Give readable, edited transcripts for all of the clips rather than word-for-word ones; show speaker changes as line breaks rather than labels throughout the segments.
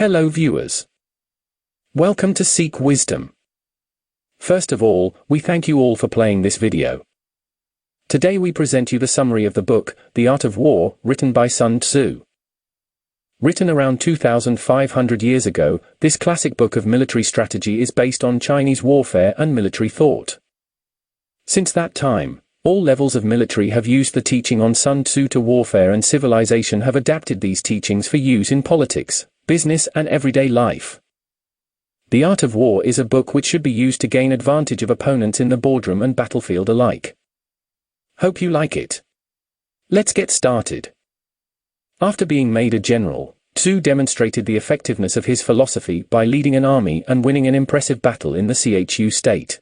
Hello viewers. Welcome to Seek Wisdom. First of all, we thank you all for playing this video. Today we present you the summary of the book, The Art of War, written by Sun Tzu. Written around 2,500 years ago, this classic book of military strategy is based on Chinese warfare and military thought. Since that time, all levels of military have used the teaching on Sun Tzu to warfare, and civilization have adapted these teachings for use in politics, business and everyday life. The Art of War is a book which should be used to gain advantage of opponents in the boardroom and battlefield alike. Hope you like it. Let's get started. After being made a general, Tzu demonstrated the effectiveness of his philosophy by leading an army and winning an impressive battle in the Chu state.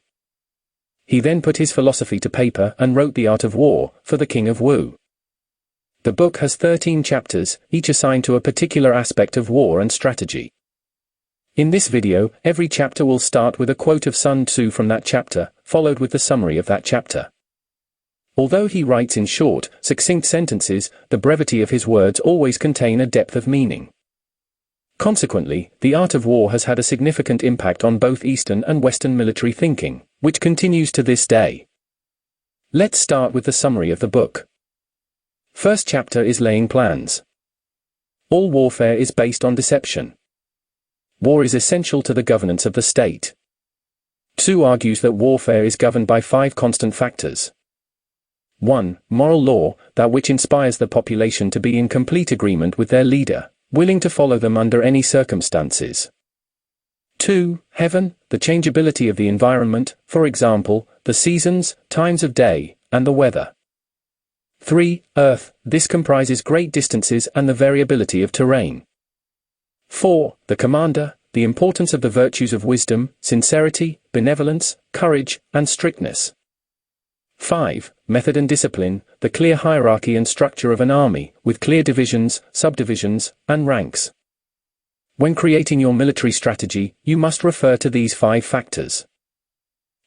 He then put his philosophy to paper and wrote The Art of War for the King of Wu. The book has 13 chapters, each assigned to a particular aspect of war and strategy. In this video, every chapter will start with a quote of Sun Tzu from that chapter, followed with the summary of that chapter. Although he writes in short, succinct sentences, the brevity of his words always contain a depth of meaning. Consequently, the art of war has had a significant impact on both Eastern and Western military thinking, which continues to this day. Let's start with the summary of the book. First chapter is laying plans. All warfare is based on deception. War is essential to the governance of the state. Tzu argues that warfare is governed by 5 constant factors. 1. Moral law, that which inspires the population to be in complete agreement with their leader, willing to follow them under any circumstances. 2. Heaven, the changeability of the environment, for example, the seasons, times of day, and the weather. 3. Earth, this comprises great distances and the variability of terrain. 4. The commander, the importance of the virtues of wisdom, sincerity, benevolence, courage, and strictness. 5. Method and discipline, the clear hierarchy and structure of an army, with clear divisions, subdivisions, and ranks. When creating your military strategy, you must refer to these 5 factors.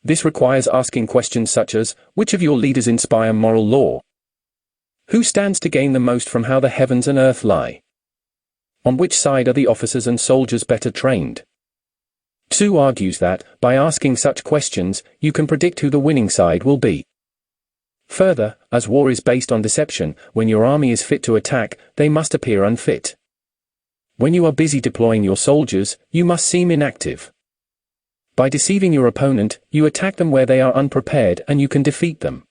This requires asking questions such as, which of your leaders inspire moral law? Who stands to gain the most from how the heavens and earth lie? On which side are the officers and soldiers better trained? Tzu argues that, by asking such questions, you can predict who the winning side will be. Further, as war is based on deception, when your army is fit to attack, they must appear unfit. When you are busy deploying your soldiers, you must seem inactive. By deceiving your opponent, you attack them where they are unprepared and you can defeat them.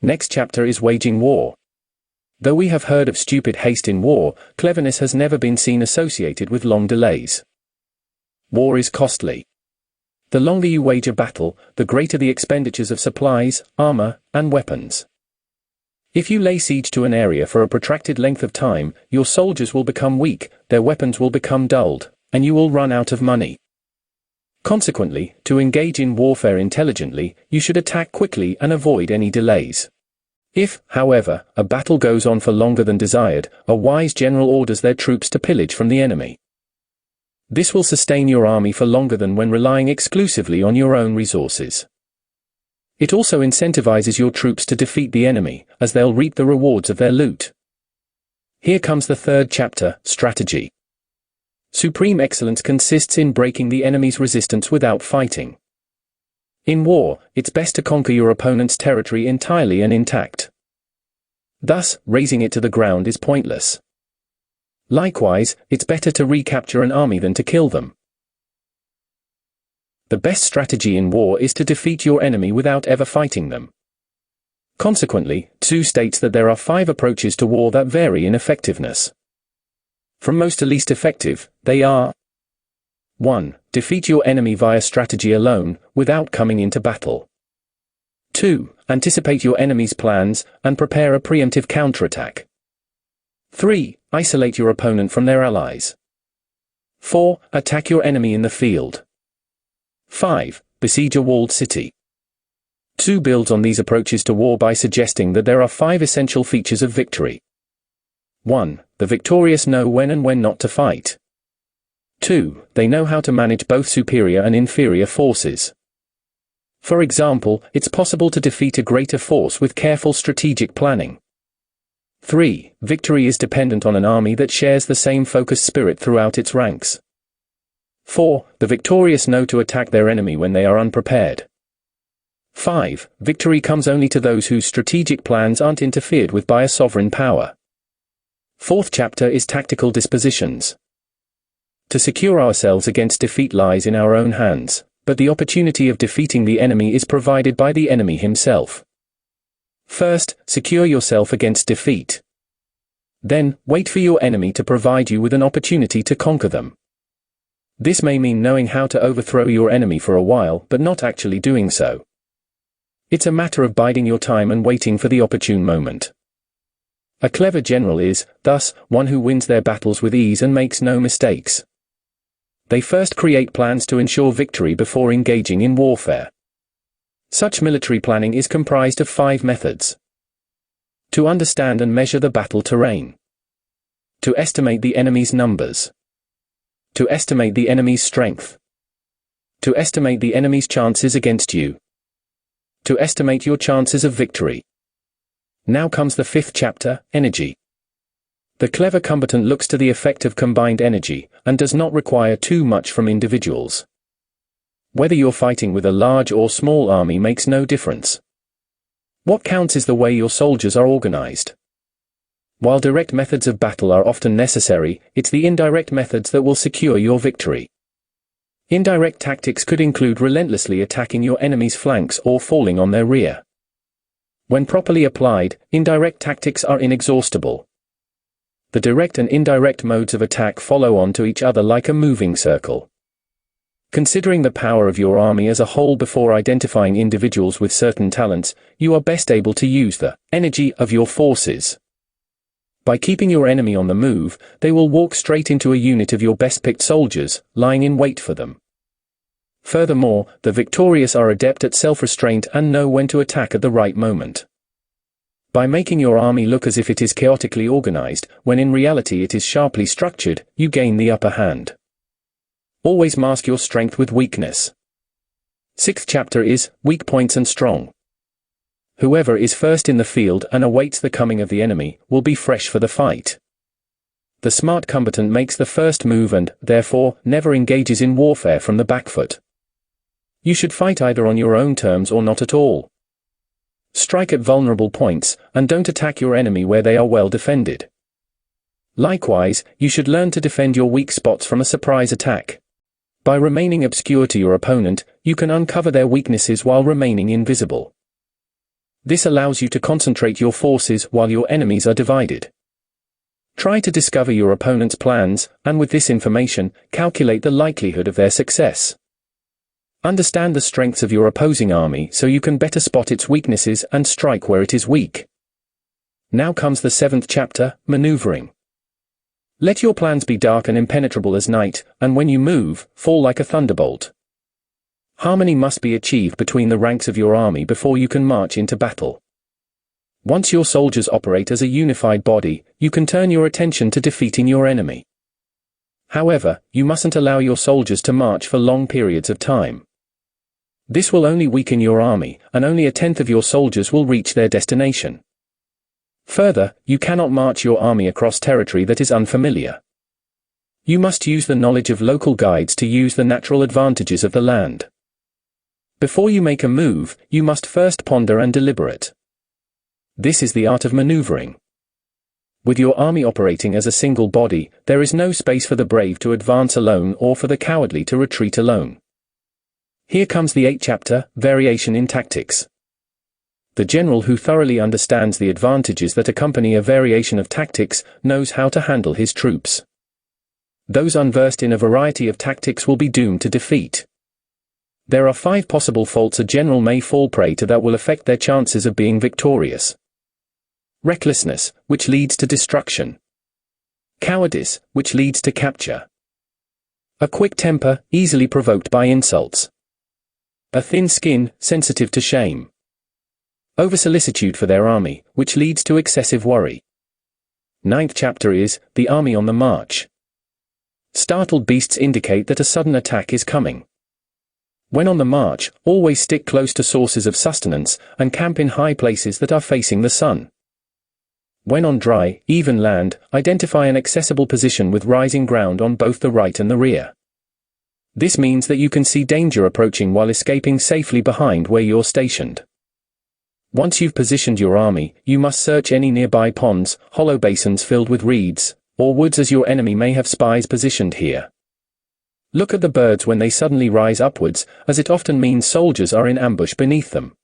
Next chapter is waging war. Though we have heard of stupid haste in war, cleverness has never been seen associated with long delays. War is costly. The longer you wage a battle, the greater the expenditures of supplies, armor, and weapons. If you lay siege to an area for a protracted length of time, your soldiers will become weak, their weapons will become dulled, and you will run out of money. Consequently, to engage in warfare intelligently, you should attack quickly and avoid any delays. If, however, a battle goes on for longer than desired, a wise general orders their troops to pillage from the enemy. This will sustain your army for longer than when relying exclusively on your own resources. It also incentivizes your troops to defeat the enemy, as they'll reap the rewards of their loot. Here comes the third chapter, strategy. Supreme excellence consists in breaking the enemy's resistance without fighting. In war, it's best to conquer your opponent's territory entirely and intact. Thus, razing it to the ground is pointless. Likewise, it's better to recapture an army than to kill them. The best strategy in war is to defeat your enemy without ever fighting them. Consequently, Tzu states that there are 5 approaches to war that vary in effectiveness. From most to least effective, they are: 1. Defeat your enemy via strategy alone, without coming into battle. 2. Anticipate your enemy's plans, and prepare a preemptive counterattack. 3. Isolate your opponent from their allies. 4. Attack your enemy in the field. 5. Besiege a walled city. Tzu builds on these approaches to war by suggesting that there are 5 essential features of victory. 1. The victorious know when and when not to fight. 2. They know how to manage both superior and inferior forces. For example, it's possible to defeat a greater force with careful strategic planning. 3. Victory is dependent on an army that shares the same focused spirit throughout its ranks. 4. The victorious know to attack their enemy when they are unprepared. 5. Victory comes only to those whose strategic plans aren't interfered with by a sovereign power. Fourth chapter is tactical dispositions. To secure ourselves against defeat lies in our own hands, but the opportunity of defeating the enemy is provided by the enemy himself. First, secure yourself against defeat. Then, wait for your enemy to provide you with an opportunity to conquer them. This may mean knowing how to overthrow your enemy for a while but not actually doing so. It's a matter of biding your time and waiting for the opportune moment. A clever general is, thus, one who wins their battles with ease and makes no mistakes. They first create plans to ensure victory before engaging in warfare. Such military planning is comprised of 5 methods. To understand and measure the battle terrain. To estimate the enemy's numbers. To estimate the enemy's strength. To estimate the enemy's chances against you. To estimate your chances of victory. Now comes the 5th chapter, energy. The clever combatant looks to the effect of combined energy, and does not require too much from individuals. Whether you're fighting with a large or small army makes no difference. What counts is the way your soldiers are organized. While direct methods of battle are often necessary, it's the indirect methods that will secure your victory. Indirect tactics could include relentlessly attacking your enemy's flanks or falling on their rear. When properly applied, indirect tactics are inexhaustible. The direct and indirect modes of attack follow on to each other like a moving circle. Considering the power of your army as a whole before identifying individuals with certain talents, you are best able to use the energy of your forces. By keeping your enemy on the move, they will walk straight into a unit of your best-picked soldiers, lying in wait for them. Furthermore, the victorious are adept at self-restraint and know when to attack at the right moment. By making your army look as if it is chaotically organized, when in reality it is sharply structured, you gain the upper hand. Always mask your strength with weakness. 6th chapter is, weak points and strong. Whoever is first in the field and awaits the coming of the enemy, will be fresh for the fight. The smart combatant makes the first move and, therefore, never engages in warfare from the back foot. You should fight either on your own terms or not at all. Strike at vulnerable points, and don't attack your enemy where they are well defended. Likewise, you should learn to defend your weak spots from a surprise attack. By remaining obscure to your opponent, you can uncover their weaknesses while remaining invisible. This allows you to concentrate your forces while your enemies are divided. Try to discover your opponent's plans, and with this information, calculate the likelihood of their success. Understand the strengths of your opposing army so you can better spot its weaknesses and strike where it is weak. Now comes the 7th chapter, maneuvering. Let your plans be dark and impenetrable as night, and when you move, fall like a thunderbolt. Harmony must be achieved between the ranks of your army before you can march into battle. Once your soldiers operate as a unified body, you can turn your attention to defeating your enemy. However, you mustn't allow your soldiers to march for long periods of time. This will only weaken your army, and only 1/10 of your soldiers will reach their destination. Further, you cannot march your army across territory that is unfamiliar. You must use the knowledge of local guides to use the natural advantages of the land. Before you make a move, you must first ponder and deliberate. This is the art of maneuvering. With your army operating as a single body, there is no space for the brave to advance alone or for the cowardly to retreat alone. Here comes the 8th chapter, variation in tactics. The general who thoroughly understands the advantages that accompany a variation of tactics knows how to handle his troops. Those unversed in a variety of tactics will be doomed to defeat. There are 5 possible faults a general may fall prey to that will affect their chances of being victorious. Recklessness, which leads to destruction. Cowardice, which leads to capture. A quick temper, easily provoked by insults. A thin skin, sensitive to shame. Over-solicitude for their army, which leads to excessive worry. 9th chapter is, the army on the march. Startled beasts indicate that a sudden attack is coming. When on the march, always stick close to sources of sustenance, and camp in high places that are facing the sun. When on dry, even land, identify an accessible position with rising ground on both the right and the rear. This means that you can see danger approaching while escaping safely behind where you're stationed. Once you've positioned your army, you must search any nearby ponds, hollow basins filled with reeds, or woods, as your enemy may have spies positioned here. Look at the birds when they suddenly rise upwards, as it often means soldiers are in ambush beneath them.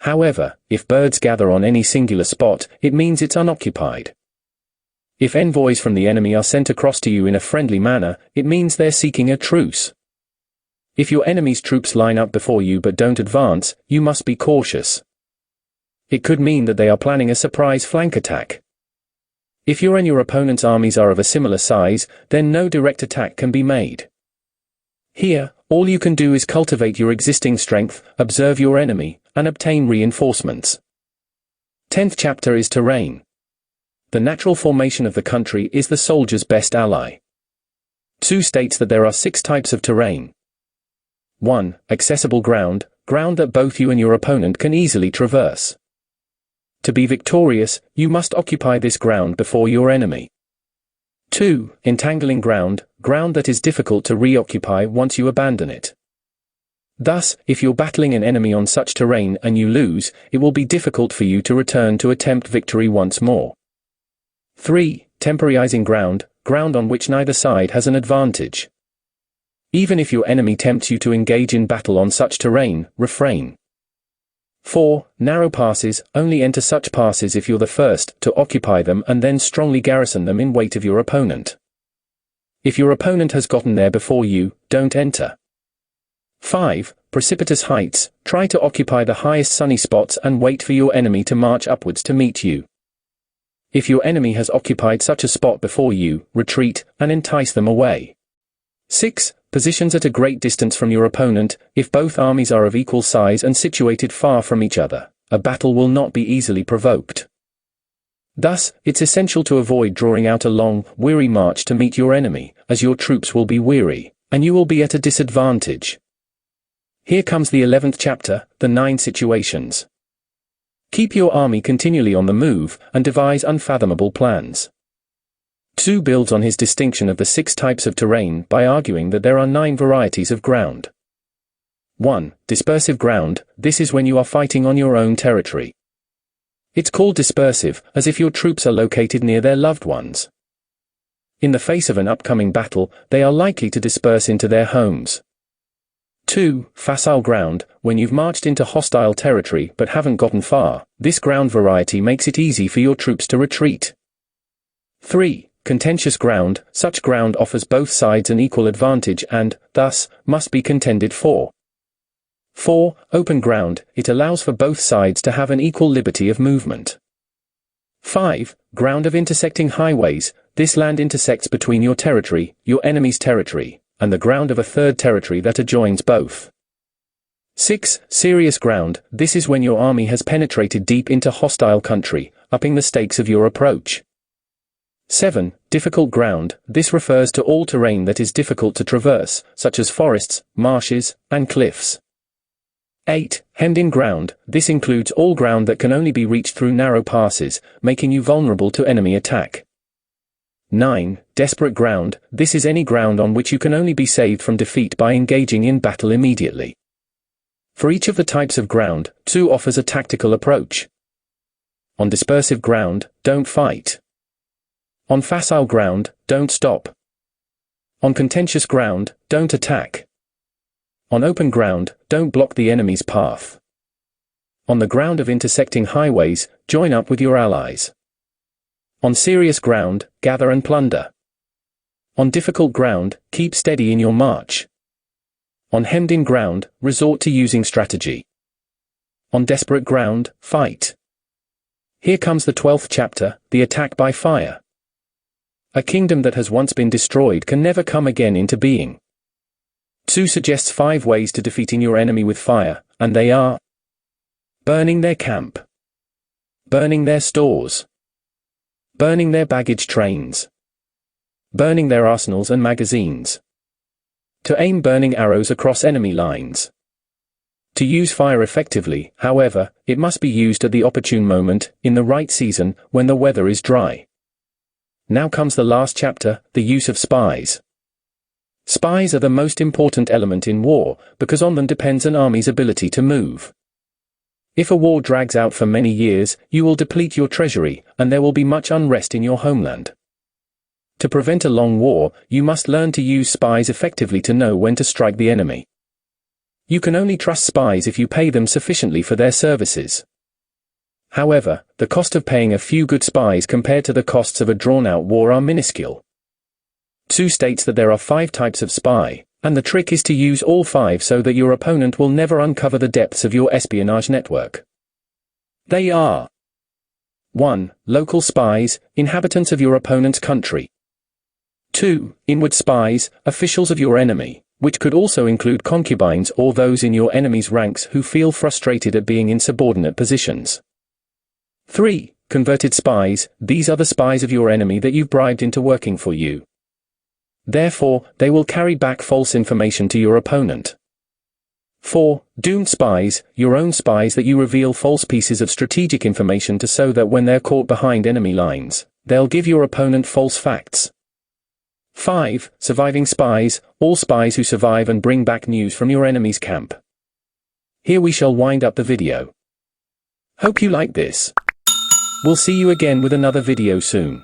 However, if birds gather on any singular spot, it means it's unoccupied. If envoys from the enemy are sent across to you in a friendly manner, it means they're seeking a truce. If your enemy's troops line up before you but don't advance, you must be cautious. It could mean that they are planning a surprise flank attack. If your and your opponent's armies are of a similar size, then no direct attack can be made. Here, all you can do is cultivate your existing strength, observe your enemy, and obtain reinforcements. 10th chapter is terrain. The natural formation of the country is the soldier's best ally. 2 states that there are 6 types of terrain. 1. Accessible ground, ground that both you and your opponent can easily traverse. To be victorious, you must occupy this ground before your enemy. 2. Entangling ground, ground that is difficult to reoccupy once you abandon it. Thus, if you're battling an enemy on such terrain and you lose, it will be difficult for you to return to attempt victory once more. 3. Temporizing ground, ground on which neither side has an advantage. Even if your enemy tempts you to engage in battle on such terrain, refrain. 4. Narrow passes, only enter such passes if you're the first to occupy them and then strongly garrison them in wait of your opponent. If your opponent has gotten there before you, don't enter. 5. Precipitous heights, try to occupy the highest sunny spots and wait for your enemy to march upwards to meet you. If your enemy has occupied such a spot before you, retreat, and entice them away. 6. Positions at a great distance from your opponent, if both armies are of equal size and situated far from each other, a battle will not be easily provoked. Thus, it's essential to avoid drawing out a long, weary march to meet your enemy, as your troops will be weary, and you will be at a disadvantage. Here comes the 11th chapter, the 9 situations. Keep your army continually on the move, and devise unfathomable plans. 2 builds on his distinction of the 6 types of terrain by arguing that there are 9 varieties of ground. 1. Dispersive ground, this is when you are fighting on your own territory. It's called dispersive, as if your troops are located near their loved ones. In the face of an upcoming battle, they are likely to disperse into their homes. 2. Facile ground, when you've marched into hostile territory but haven't gotten far, this ground variety makes it easy for your troops to retreat. 3. Contentious ground, such ground offers both sides an equal advantage and, thus, must be contended for. 4. Open ground, it allows for both sides to have an equal liberty of movement. 5. Ground of intersecting highways, this land intersects between your territory, your enemy's territory, and the ground of a third territory that adjoins both. 6. Serious ground, this is when your army has penetrated deep into hostile country, upping the stakes of your approach. 7. Difficult ground, this refers to all terrain that is difficult to traverse, such as forests, marshes, and cliffs. 8. Hemmed-in ground, this includes all ground that can only be reached through narrow passes, making you vulnerable to enemy attack. 9. Desperate ground, this is any ground on which you can only be saved from defeat by engaging in battle immediately. For each of the types of ground, 2 offers a tactical approach. On dispersive ground, don't fight. On facile ground, don't stop. On contentious ground, don't attack. On open ground, don't block the enemy's path. On the ground of intersecting highways, join up with your allies. On serious ground, gather and plunder. On difficult ground, keep steady in your march. On hemmed-in ground, resort to using strategy. On desperate ground, fight. Here comes the 12th chapter, the attack by fire. A kingdom that has once been destroyed can never come again into being. 2 suggests 5 ways to defeating your enemy with fire, and they are: burning their camp, burning their stores, burning their baggage trains, burning their arsenals and magazines, to aim burning arrows across enemy lines, To use fire effectively, however, it must be used at the opportune moment, in the right season, when the weather is dry. Now comes the last chapter, the use of spies. Spies are the most important element in war, because on them depends an army's ability to move. If a war drags out for many years, you will deplete your treasury, and there will be much unrest in your homeland. To prevent a long war, you must learn to use spies effectively to know when to strike the enemy. You can only trust spies if you pay them sufficiently for their services. However, the cost of paying a few good spies compared to the costs of a drawn-out war are minuscule. Su states that there are 5 types of spy, and the trick is to use all 5 so that your opponent will never uncover the depths of your espionage network. They are: 1. Local spies, inhabitants of your opponent's country. 2. Inward spies, officials of your enemy, which could also include concubines or those in your enemy's ranks who feel frustrated at being in subordinate positions. 3. Converted spies, these are the spies of your enemy that you've bribed into working for you. Therefore, they will carry back false information to your opponent. 4. Doomed spies, your own spies that you reveal false pieces of strategic information to so that when they're caught behind enemy lines, they'll give your opponent false facts. 5. Surviving spies, all spies who survive and bring back news from your enemy's camp. Here we shall wind up the video. Hope you like this. We'll see you again with another video soon.